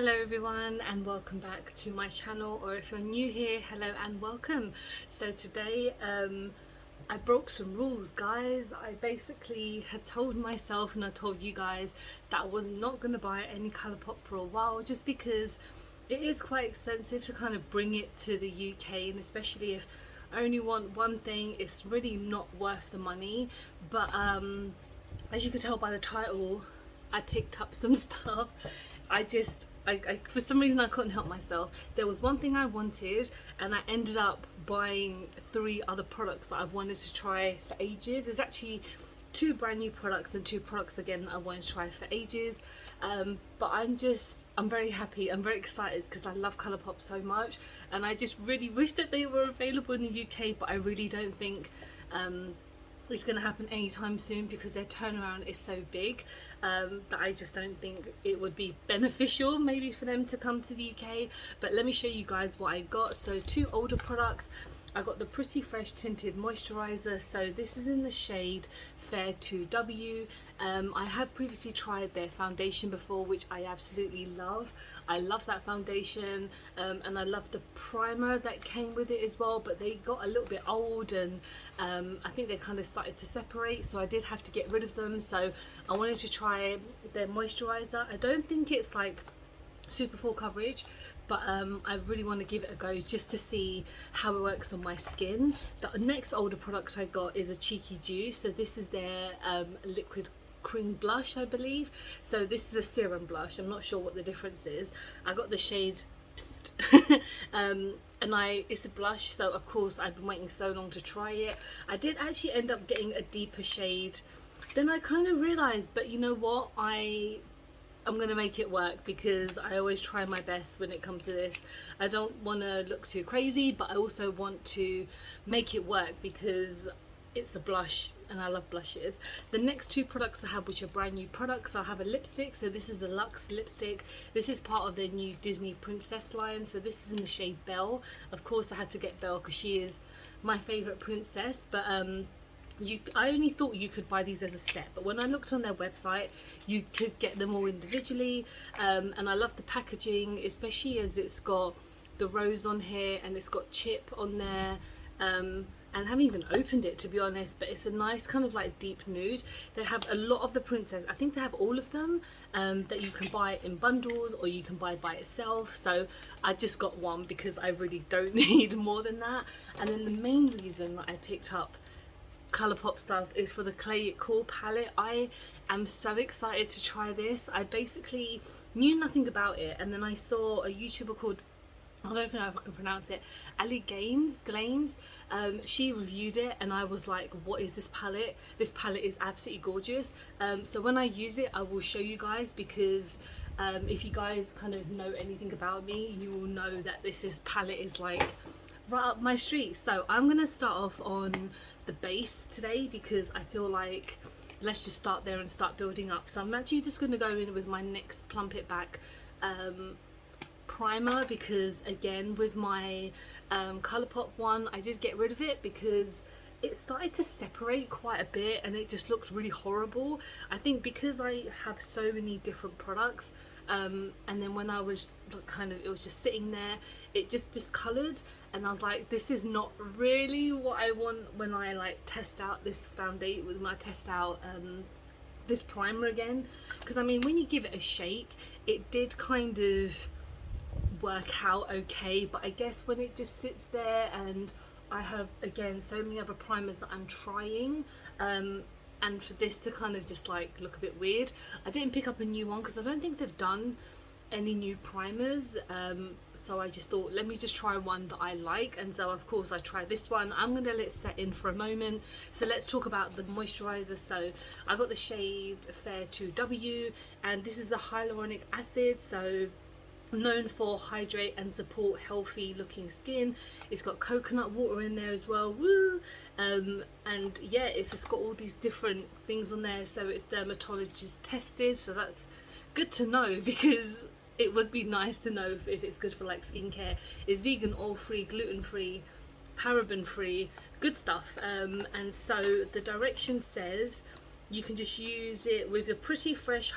Hello everyone and welcome back to my channel, or if you're new here, hello and welcome. So today I broke some rules, guys. I basically had told myself and I told you guys that I was not going to buy any Colourpop for a while, just because it is quite expensive to kind of bring it to the UK, and especially if I only want one thing, it's really not worth the money. But as you can tell by the title, I picked up some stuff. I for some reason I couldn't help myself. There was one thing I wanted and I ended up buying 3 other products that I've wanted to try for ages. There's actually 2 brand new products and 2 products again that I wanted to try for ages. But I'm very happy, I'm very excited because I love Colourpop so much, and I just really wish that they were available in the UK, but I really don't think it's going to happen anytime soon because their turnaround is so big that I just don't think it would be beneficial maybe for them to come to the UK. But let me show you guys what I got. So 2 older products. I got the Pretty Fresh Tinted Moisturizer. So this is in the shade Fair 2W. I have previously tried their foundation before, which I absolutely love. I love that foundation, and I love the primer that came with it as well, but they got a little bit old and I think they kind of started to separate, so I did have to get rid of them. So I wanted to try their moisturizer. I don't think it's like super full coverage, but I really want to give it a go just to see how it works on my skin. The next older product I got is a Cheeky Juice. So this is their liquid cream blush, I believe. So this is a serum blush. I'm not sure what the difference is. I got the shade and it's a blush, so of course I've been waiting so long to try it. I did actually end up getting a deeper shade. Then I kind of realized, but you know what, I'm gonna make it work because I always try my best when it comes to this. I don't want to look too crazy, but I also want to make it work because it's a blush and I love blushes. The next 2 products I have, which are brand new products, I have a lipstick. So this is the Luxe lipstick. This is part of their new Disney Princess line. So this is in the shade Belle. Of course I had to get Belle because she is my favorite princess, but I only thought you could buy these as a set, but when I looked on their website you could get them all individually, and I love the packaging, especially as it's got the rose on here and it's got chip on there, and I haven't even opened it to be honest, but it's a nice kind of like deep nude. They have a lot of the princess, I think they have all of them, that you can buy in bundles or you can buy by itself. So I just got one because I really don't need more than that. And then the main reason that I picked up Colourpop stuff is for the Clair palette. I am so excited to try this. I basically knew nothing about it, and then I saw a YouTuber called, I don't know if I can pronounce it, Ali Gaines. She reviewed it and I was like, what is this palette? This palette is absolutely gorgeous. So when I use it I will show you guys, because if you guys kind of know anything about me, you will know that this palette is like right up my street. So I'm gonna start off on the base today because I feel like let's just start there and start building up. So I'm actually just going to go in with my NYX Plump It Back primer, because again with my Colourpop one I did get rid of it because it started to separate quite a bit and it just looked really horrible. I think because I have so many different products, and then when I was it was just sitting there, it just discolored, and I was like, this is not really what I want when I like test out this foundation, when I test out this primer again. Because I mean, when you give it a shake it did kind of work out okay, but I guess when it just sits there, and I have again so many other primers that I'm trying, and for this to kind of just like look a bit weird, I didn't pick up a new one because I don't think they've done any new primers, so I just thought let me just try one that I like, and so of course I tried this one. I'm gonna let it set in for a moment. So let's talk about the moisturizer. So I got the shade Fair 2W, and this is a hyaluronic acid, so known for hydrate and support healthy looking skin. It's got coconut water in there as well, woo, and yeah, it's just got all these different things on there, so it's dermatologist tested, so that's good to know because it would be nice to know if it's good for like skincare. It's vegan, oil free, gluten free, paraben free, good stuff. And so the direction says you can just use it with a Pretty Fresh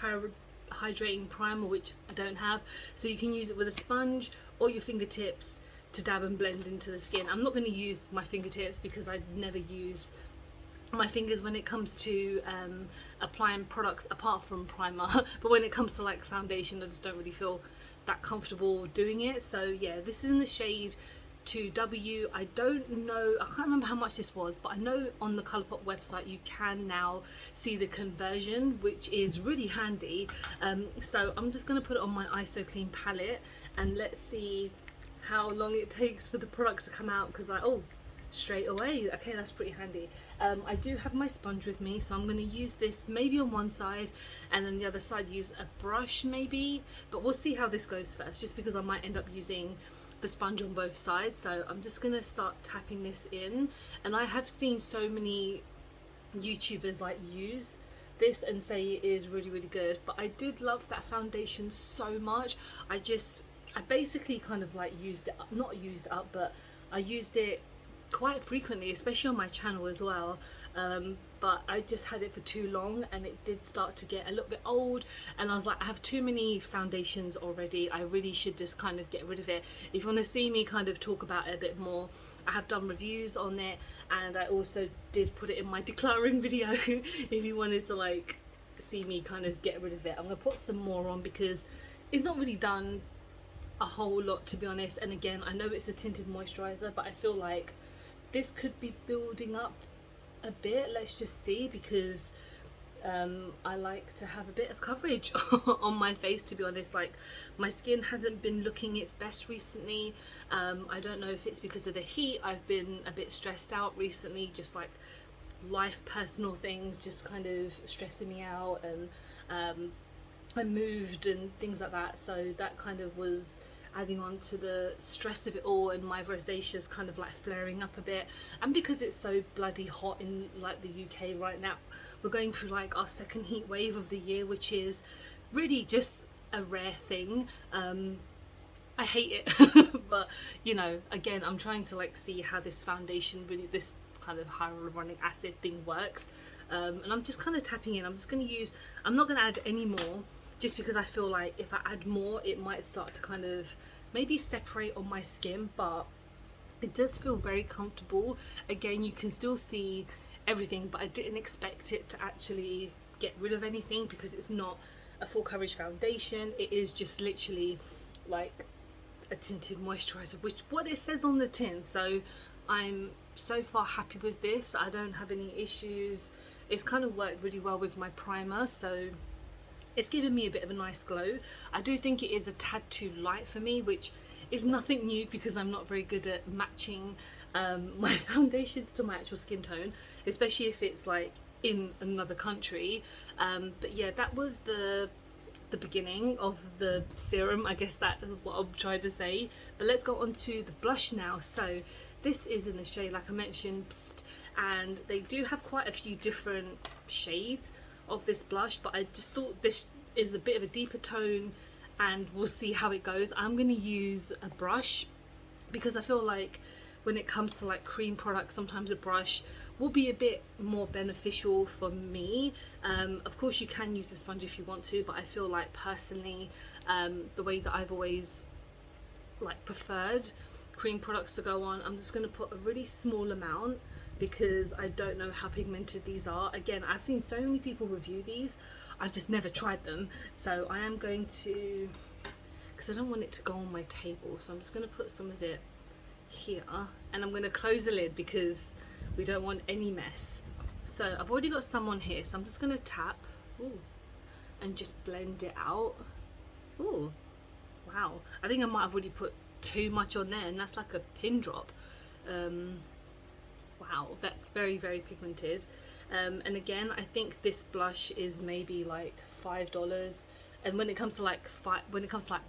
hydrating primer, which I don't have, so you can use it with a sponge or your fingertips to dab and blend into the skin. I'm not going to use my fingertips because I never use my fingers when it comes to applying products apart from primer but when it comes to like foundation, I just don't really feel that comfortable doing it. So yeah, this is in the shade 2W. I don't know, I can't remember how much this was, but I know on the Colourpop website you can now see the conversion, which is really handy. So I'm just going to put it on my ISO Clean palette and let's see how long it takes for the product to come out, because oh, straight away, okay, that's pretty handy. I do have my sponge with me, so I'm going to use this maybe on one side and then the other side use a brush maybe, but we'll see how this goes first, just because I might end up using the sponge on both sides. So I'm just going to start tapping this in, and I have seen so many YouTubers like use this and say it is really really good, but I did love that foundation so much. I basically kind of like used it, not used it up, but I used it quite frequently, especially on my channel as well, but I just had it for too long and it did start to get a little bit old, and I was like, I have too many foundations already, I really should just kind of get rid of it. If you want to see me kind of talk about it a bit more, I have done reviews on it, and I also did put it in my decluttering video if you wanted to like see me kind of get rid of it. I'm gonna put some more on because it's not really done a whole lot, to be honest, and again, I know it's a tinted moisturizer, but I feel like this could be building up a bit. Let's just see, because I like to have a bit of coverage on my face, to be honest. Like, my skin hasn't been looking its best recently. I don't know if it's because of the heat. I've been a bit stressed out recently, just like life, personal things just kind of stressing me out, and I moved and things like that, so that kind of was adding on to the stress of it all, and my rosacea's kind of like flaring up a bit. And because it's so bloody hot in like the UK right now, we're going through like our second heat wave of the year, which is really just a rare thing. I hate it but you know, again, I'm trying to like see how this foundation, really this kind of hyaluronic acid thing works, and I'm just kind of tapping in. I'm just going to use, I'm not going to add any more, just because I feel like if I add more it might start to kind of maybe separate on my skin, but it does feel very comfortable. Again, you can still see everything, but I didn't expect it to actually get rid of anything, because it's not a full coverage foundation, it is just literally like a tinted moisturizer, which what it says on the tin. So I'm so far happy with this. I don't have any issues. It's kind of worked really well with my primer, so it's given me a bit of a nice glow. I do think it is a tad too light for me, which is nothing new because I'm not very good at matching my foundations to my actual skin tone, especially if it's like in another country. But yeah, that was the beginning of the serum. I guess that is what I'm trying to say. But let's go on to the blush now. So this is in the shade, like I mentioned, Psst, and they do have quite a few different shades of this blush, but I just thought this is a bit of a deeper tone, and we'll see how it goes. I'm going to use a brush because I feel like when it comes to like cream products, sometimes a brush will be a bit more beneficial for me. Of course you can use a sponge if you want to, but I feel like personally the way that I've always like preferred cream products to go on, I'm just going to put a really small amount because I don't know how pigmented these are. Again, I've seen so many people review these, I've just never tried them, so I am going to, because I don't want it to go on my table, so I'm just going to put some of it here, and I'm going to close the lid because we don't want any mess. So I've already got some on here, so I'm just going to tap, ooh, and just blend it out. Ooh, wow, I think I might have already put too much on there, and that's like a pin drop. Wow, that's very very pigmented. And again, I think this blush is maybe like $5, and when it comes to like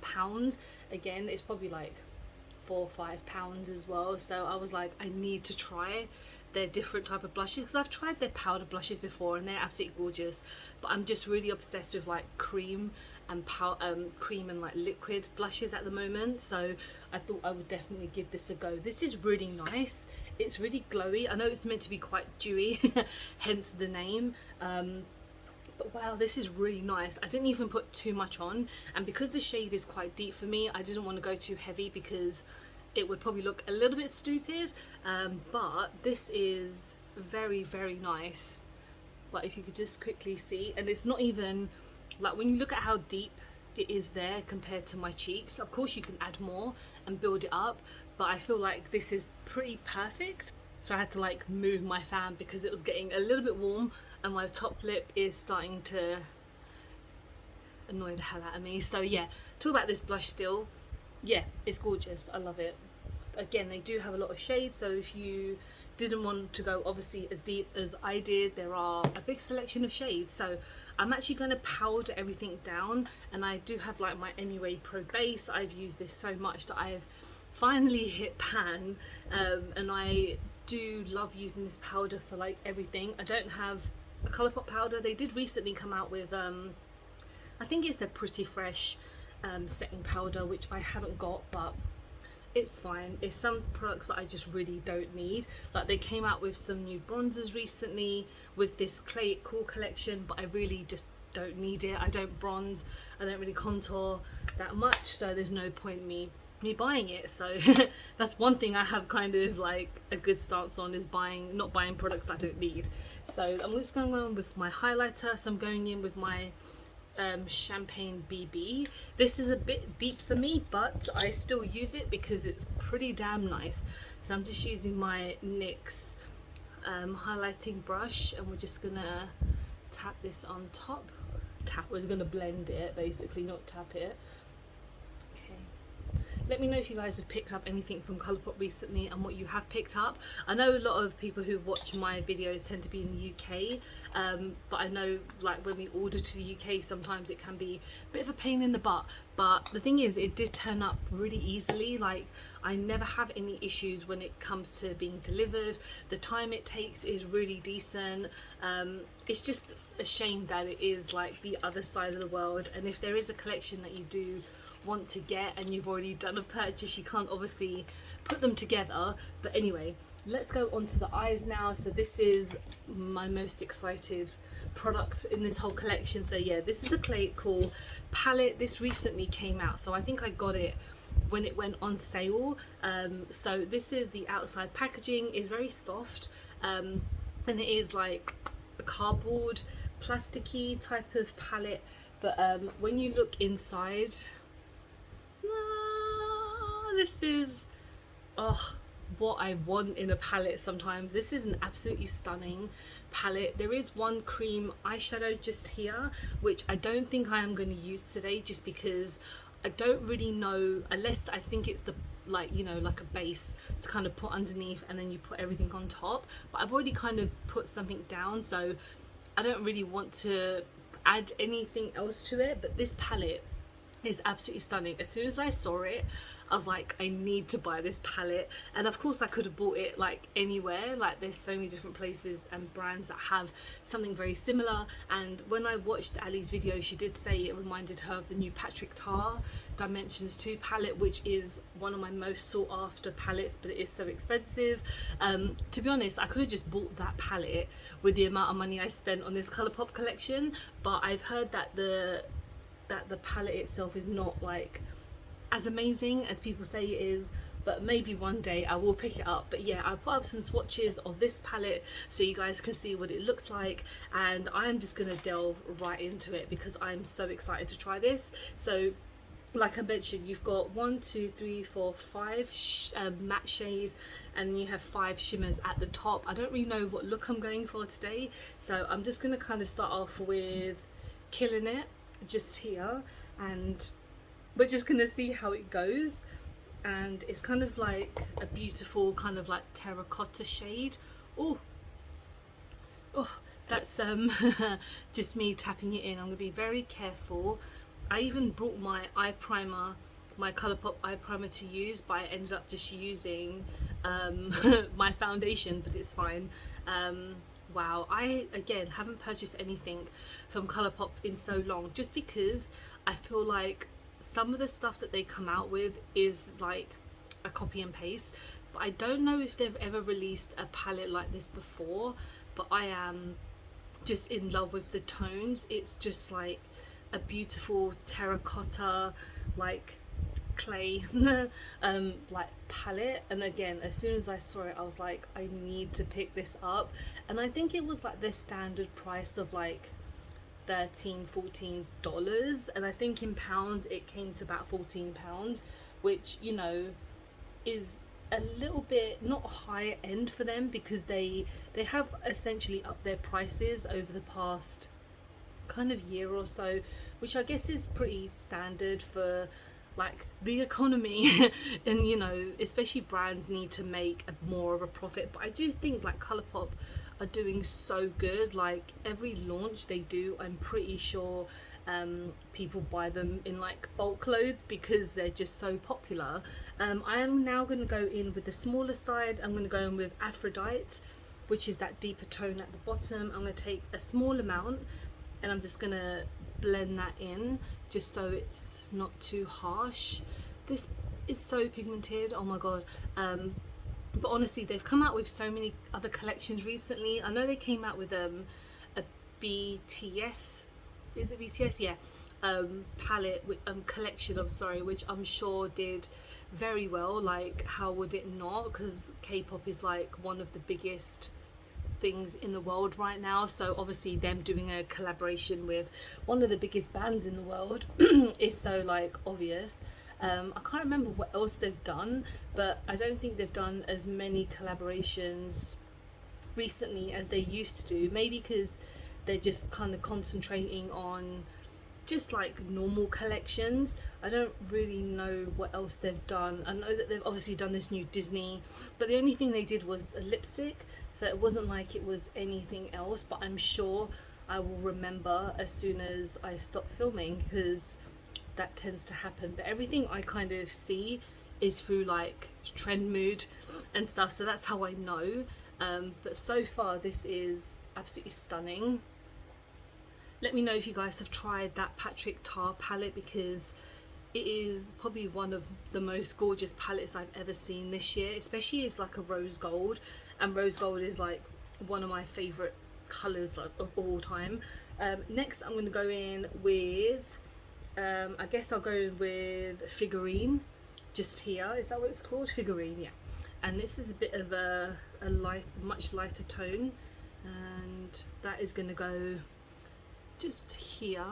pounds, again, it's probably like £4 or £5 as well. So I was like, I need to try their different type of blushes, because I've tried their powder blushes before and they're absolutely gorgeous, but I'm just really obsessed with like cream and cream and like liquid blushes at the moment, so I thought I would definitely give this a go. This is really nice, it's really glowy. I know it's meant to be quite dewy hence the name, But wow, this is really nice. I didn't even put too much on, and because the shade is quite deep for me, I didn't want to go too heavy because it would probably look a little bit stupid. But this is very, very nice. But if you could just quickly see, and it's not even like, when you look at how deep it is there compared to my cheeks, of course you can add more and build it up, but I feel like this is pretty perfect. So I had to like move my fan because it was getting a little bit warm and my top lip is starting to annoy the hell out of me. So yeah, talk about this blush still. Yeah, it's gorgeous. I love it. Again, they do have a lot of shades, so if you didn't want to go obviously as deep as I did, there are a big selection of shades. So I'm actually going to powder everything down, and I do have like my MUA Pro base. I've used this so much that I've finally hit pan, and I do love using this powder for like everything. I don't have a Colourpop powder. They did recently come out with I think it's the Pretty Fresh setting powder, which I haven't got, but it's fine. It's some products that I just really don't need. Like they came out with some new bronzers recently with this Clair Cool collection, but I really just don't need it. I don't bronze, I don't really contour that much, so there's no point me buying it. So that's one thing I have kind of like a good stance on, is not buying products I don't need. So I'm just going on with my highlighter. So I'm going in with my Champagne BB. This is a bit deep for me, but I still use it because it's pretty damn nice. So I'm just using my NYX highlighting brush, and we're just gonna tap this on top. We're gonna blend it basically, not tap it. Let me know if you guys have picked up anything from Colourpop recently and what you have picked up. I know a lot of people who watch my videos tend to be in the UK, but I know like when we order to the UK, sometimes it can be a bit of a pain in the butt. But the thing is, it did turn up really easily. Like I never have any issues when it comes to being delivered. The time it takes is really decent. It's just a shame that it is like the other side of the world, and if there is a collection that you do want to get and you've already done a purchase, you can't obviously put them together. But anyway, let's go on to the eyes now. So this is my most excited product in this whole collection. So yeah, this is the Clair Cool palette. This recently came out, so I think I got it when it went on sale. So this is the outside packaging, is very soft, and it is like a cardboard plasticky type of palette, but when you look inside, this is what I want in a palette sometimes. This is an absolutely stunning palette. There is one cream eyeshadow just here, which I don't think I am going to use today, just because I don't really know, unless I think it's the like, you know, like a base to kind of put underneath and then you put everything on top. But I've already kind of put something down, so I don't really want to add anything else to it. But this palette is absolutely stunning. As soon as I saw it, I was like, I need to buy this palette. And of course I could have bought it like anywhere, like there's so many different places and brands that have something very similar. And when I watched Ali's video, she did say it reminded her of the new Patrick Tar Dimensions 2 palette, which is one of my most sought after palettes, but it is so expensive. To be honest, I could have just bought that palette with the amount of money I spent on this Colourpop collection, but I've heard that the palette itself is not like as amazing as people say it is. But maybe one day I will pick it up. But yeah, I'll put up some swatches of this palette so you guys can see what it looks like, and I'm just gonna delve right into it because I'm so excited to try this. So like I mentioned, you've got 1, 2, 3, 4, 5 matte shades, and you have 5 shimmers at the top. I don't really know what look I'm going for today, so I'm just gonna kind of start off with Killing It just here, and we're just gonna see how it goes. And it's kind of like a beautiful kind of like terracotta shade. Oh, that's just me tapping it in. I'm gonna be very careful. I even brought my eye primer, my Colourpop eye primer to use, but I ended up just using my foundation, but it's fine. Wow, I again haven't purchased anything from Colourpop in so long, just because I feel like some of the stuff that they come out with is like a copy and paste. But I don't know if they've ever released a palette like this before, but I am just in love with the tones. It's just like a beautiful terracotta, like clay like palette. And again, as soon as I saw it, I was like, I need to pick this up. And I think it was like the standard price of like $13-14, and I think in pounds it came to about £14, which, you know, is a little bit not higher end for them, because they have essentially upped their prices over the past kind of year or so, which I guess is pretty standard for like the economy. And, you know, especially brands need to make more of a profit. But I do think like Colourpop are doing so good. Like every launch they do, I'm pretty sure people buy them in like bulk loads because they're just so popular. I am now going to go in with the smaller side. I'm going to go in with Aphrodite, which is that deeper tone at the bottom. I'm going to take a small amount and I'm just going to blend that in just so it's not too harsh. This is so pigmented, oh my god. But honestly, they've come out with so many other collections recently. I know they came out with a BTS, is it BTS? Yeah. Palette with collection of, sorry, which I'm sure did very well. Like, how would it not? Because K-pop is like one of the biggest things in the world right now, so obviously them doing a collaboration with one of the biggest bands in the world is so like obvious. I can't remember what else they've done, but I don't think they've done as many collaborations recently as they used to, maybe because they're just kind of concentrating on just like normal collections. I don't really know what else they've done. I know that they've obviously done this new Disney, but the only thing they did was a lipstick, so it wasn't like it was anything else. But I'm sure I will remember as soon as I stop filming, because that tends to happen. But everything I kind of see is through like trend mood and stuff, so that's how I know. But so far this is absolutely stunning. Let me know if you guys have tried that Patrick Tar palette, because it is probably one of the most gorgeous palettes I've ever seen this year. Especially it's like a rose gold, and rose gold is like one of my favorite colors like of all time. Next I'm going to go in with I guess I'll go in with Figurine, just here. Is that what it's called? Figurine, yeah. And this is a bit of a much lighter tone, and that is going to go just here.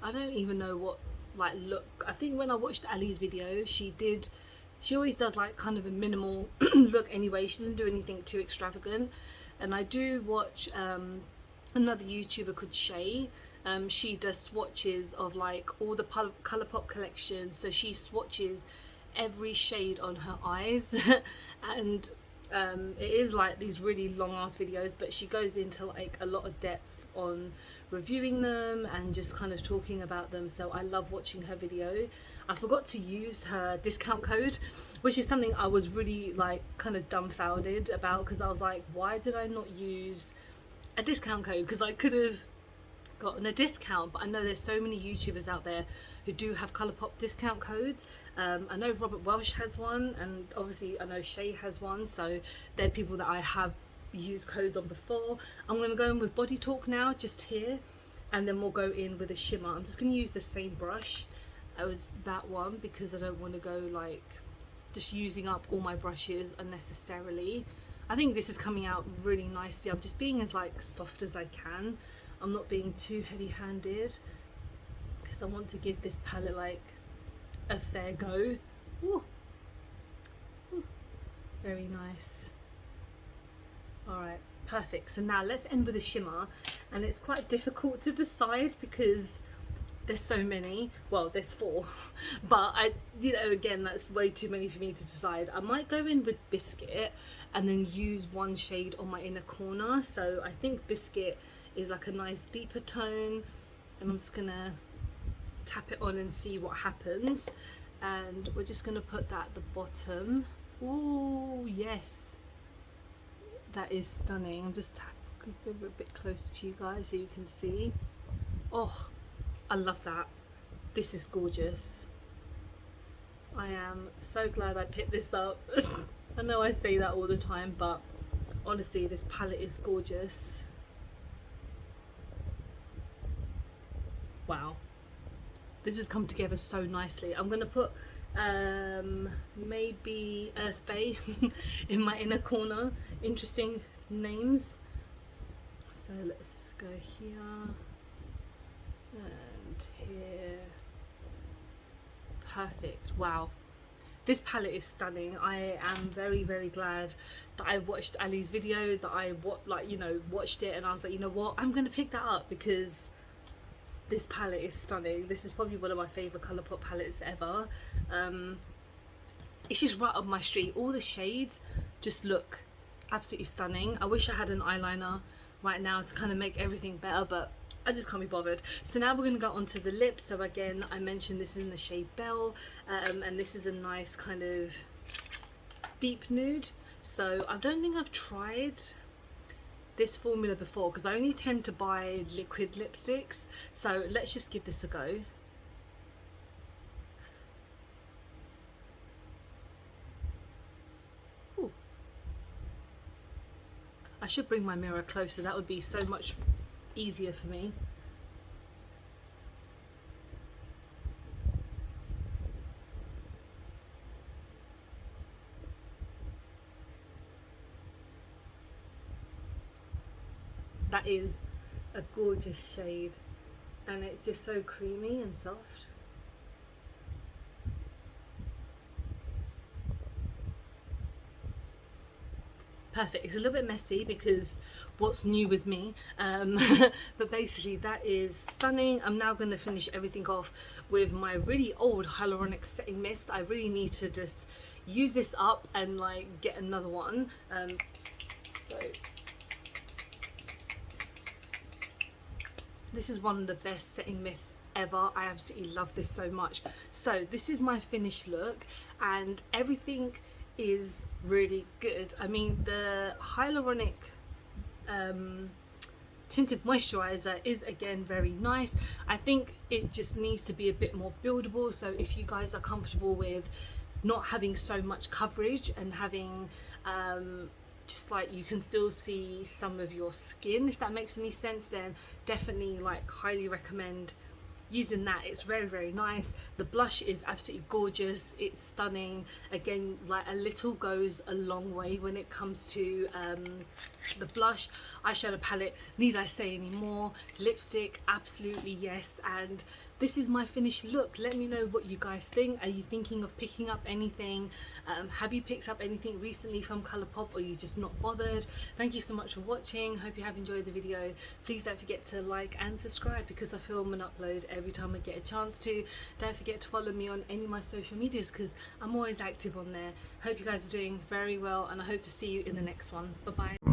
I don't even know what like look. I think when I watched Ali's video, she always does like kind of a minimal look anyway. She doesn't do anything too extravagant. And I do watch another YouTuber called Shay. She does swatches of like all the Colourpop collections, so she swatches every shade on her eyes and it is like these really long ass videos, but she goes into like a lot of depth on reviewing them and just kind of talking about them, so I love watching her video. I forgot to use her discount code, which is something I was really like kind of dumbfounded about, because I was like, why did I not use a discount code? Because I could have gotten a discount. But I know there's so many YouTubers out there who do have Colourpop discount codes. I know Robert Welsh has one, and obviously I know Shay has one, so they're people that I have used codes on before. I'm going to go in with Body Talk now, just here, and then we'll go in with a shimmer. I'm just going to use the same brush as that one, because I don't want to go like just using up all my brushes unnecessarily. I think this is coming out really nicely. I'm just being as like soft as I can. I'm not being too heavy-handed, because I want to give this palette like a fair go. Ooh. Ooh. Very nice. Alright, perfect. So now let's end with a shimmer, and it's quite difficult to decide because there's so many. Well, there's 4, but you know, again, that's way too many for me to decide. I might go in with Biscuit and then use one shade on my inner corner. So I think Biscuit is like a nice deeper tone, and I'm just gonna tap it on and see what happens. And we're just gonna put that at the bottom. Ooh, yes, that is stunning. I'm just tapping a bit closer to you guys so you can see. Oh, I love that. This is gorgeous. I am so glad I picked this up. I know I say that all the time, but honestly, this palette is gorgeous. Wow, this has come together so nicely. I'm gonna put maybe Earth Bay in my inner corner. Interesting names. So let's go here and here. Perfect. Wow, this palette is stunning. I am very, very glad that I watched Ali's video, that I watched it, and I was like, you know what, I'm gonna pick that up because this palette is stunning. This is probably one of my favorite Colourpop palettes ever. It's just right up my street. All the shades just look absolutely stunning. I wish I had an eyeliner right now to kind of make everything better, but I just can't be bothered. So now we're going to go on to the lips. So again, I mentioned this is in the shade Belle, and this is a nice kind of deep nude. So I don't think I've tried this formula before because I only tend to buy liquid lipsticks. So let's just give this a go. Ooh. I should bring my mirror closer. That would be so much easier for me. That is a gorgeous shade, and it's just so creamy and soft. Perfect. It's a little bit messy because what's new with me, but basically that is stunning. I'm now going to finish everything off with my really old hyaluronic setting mist. I really need to just use this up and like get another one. So this is one of the best setting mists ever. I absolutely love this so much. So this is my finished look, and everything is really good. I mean, the hyaluronic tinted moisturizer is again very nice. I think it just needs to be a bit more buildable. So if you guys are comfortable with not having so much coverage and having just like you can still see some of your skin, if that makes any sense, then definitely like highly recommend using that. It's very, very nice. The blush is absolutely gorgeous. It's stunning. Again, like a little goes a long way when it comes to the blush. Eyeshadow palette, need I say any more? Lipstick, absolutely yes. And this is my finished look. Let me know what you guys think. Are you thinking of picking up anything? Have you picked up anything recently from Colourpop, or are you just not bothered? Thank you so much for watching. Hope you have enjoyed the video. Please don't forget to like and subscribe because I film and upload every time I get a chance to. Don't forget to follow me on any of my social medias because I'm always active on there. Hope you guys are doing very well, and I hope to see you in the next one. Bye bye.